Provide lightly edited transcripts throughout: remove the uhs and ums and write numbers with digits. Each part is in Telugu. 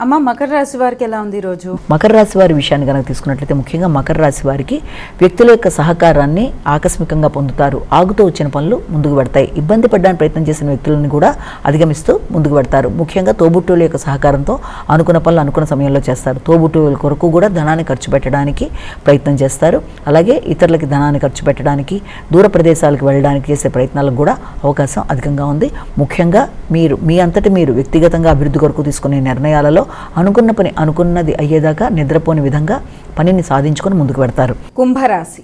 అమ్మ, మకర రాశి వారికి ఎలా ఉంది ఈరోజు? మకర రాశి వారి విషయాన్ని కనుక తీసుకున్నట్లయితే ముఖ్యంగా మకర రాశి వారికి వ్యక్తుల యొక్క సహకారాన్ని ఆకస్మికంగా పొందుతారు. ఆగుతూ వచ్చిన పనులు ముందుకు పెడతాయి. ఇబ్బంది పడడానికి ప్రయత్నం చేసిన వ్యక్తులను కూడా అధిగమిస్తూ ముందుకు పెడతారు. ముఖ్యంగా తోబుట్టువుల యొక్క సహకారంతో అనుకున్న పనులు అనుకున్న సమయంలో చేస్తారు. తోబుట్టువుల కొరకు కూడా ధనాన్ని ఖర్చు పెట్టడానికి ప్రయత్నం చేస్తారు. అలాగే ఇతరులకి ధనాన్ని ఖర్చు పెట్టడానికి, దూర ప్రదేశాలకు వెళ్ళడానికి చేసే ప్రయత్నాలకు కూడా అవకాశం అధికంగా ఉంది. ముఖ్యంగా మీరు మీ అంతటి మీరు వ్యక్తిగతంగా అభివృద్ధి కొరకు తీసుకునే నిర్ణయాలలో అనుకున్న పని అనుకున్నది అయ్యేదాకా నిద్రపోని విధంగా పనిని సాధించుకొని ముందుకు పెడతారు. కుంభరాశి.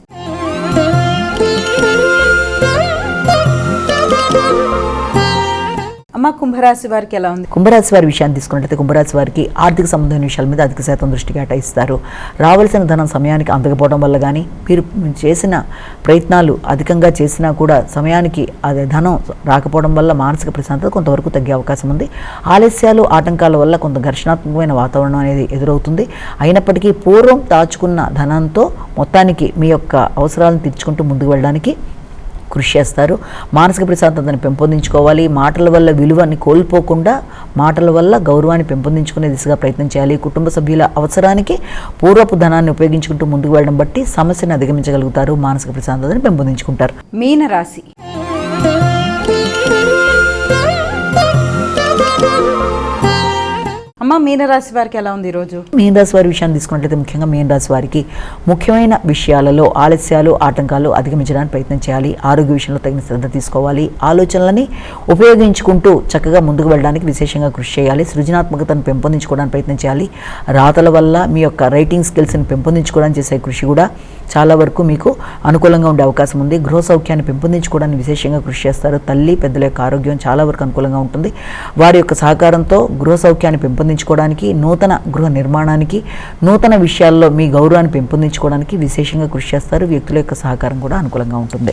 అమ్మ, కుంభరాశి వారికి ఎలా ఉంది? కుంభరాశి వారి విషయాన్ని తీసుకున్నట్లయితే కుంభరాశి వారికి ఆర్థిక సంబంధమైన విషయాల మీద అధిక శాతం దృష్టి కేటాయిస్తారు. రావాల్సిన ధనం సమయానికి అందకపోవడం వల్ల కానీ, మీరు చేసిన ప్రయత్నాలు అధికంగా చేసినా కూడా సమయానికి అదే ధనం రాకపోవడం వల్ల మానసిక ప్రశాంతత కొంతవరకు తగ్గే అవకాశం ఉంది. ఆలస్యాలు, ఆటంకాల వల్ల కొంత ఘర్షణాత్మకమైన వాతావరణం అనేది ఎదురవుతుంది. అయినప్పటికీ పూర్వం దాచుకున్న ధనంతో మొత్తానికి మీ యొక్క అవసరాలను తీర్చుకుంటూ ముందుకు వెళ్ళడానికి కృషి చేస్తారు. మానసిక ప్రశాంతతను పెంపొందించుకోవాలి. మాటల వల్ల విలువని కోల్పోకుండా మాటల వల్ల గౌరవాన్ని పెంపొందించుకునే దిశగా ప్రయత్నం చేయాలి. కుటుంబ సభ్యుల అవసరానికి పూర్వపు ధనాన్ని ఉపయోగించుకుంటూ ముందుకు వెళ్ళడం బట్టి సమస్యను అధిగమించగలుగుతారు. మానసిక ప్రశాంతతను పెంపొందించుకుంటారు. మీనరాశి. అమ్మ, మీనరాశి వారికి ఎలా ఉంది ఈరోజు? మీనరాశి వారి విషయాన్ని తీసుకున్నట్లయితే ముఖ్యంగా మీనరాశి వారికి ముఖ్యమైన విషయాలలో ఆలస్యాలు, ఆటంకాలు అధిగమించడానికి ప్రయత్నం చేయాలి. ఆరోగ్య విషయంలో తగిన శ్రద్ధ తీసుకోవాలి. ఆలోచనలని ఉపయోగించుకుంటూ చక్కగా ముందుకు వెళ్ళడానికి విశేషంగా కృషి చేయాలి. సృజనాత్మకతను పెంపొందించుకోవడానికి ప్రయత్నం చేయాలి. రాతల వల్ల మీ యొక్క రైటింగ్ స్కిల్స్ని పెంపొందించుకోవడానికి చేసే కృషి కూడా చాలా వరకు మీకు అనుకూలంగా ఉండే అవకాశం ఉంది. గృహ సౌఖ్యాన్ని పెంపొందించుకోవడానికి విశేషంగా కృషి చేస్తారు. తల్లి, పెద్దల యొక్క ఆరోగ్యం చాలా వరకు అనుకూలంగా ఉంటుంది. వారి యొక్క సహకారంతో గృహ సౌఖ్యాన్ని పెంపొందించుకోవడానికి, నూతన గృహ నిర్మాణానికి, నూతన విషయాల్లో మీ గౌరవాన్ని పెంపొందించుకోవడానికి విశేషంగా కృషి చేస్తారు. వ్యక్తుల యొక్క సహకారం కూడా అనుకూలంగా ఉంటుంది.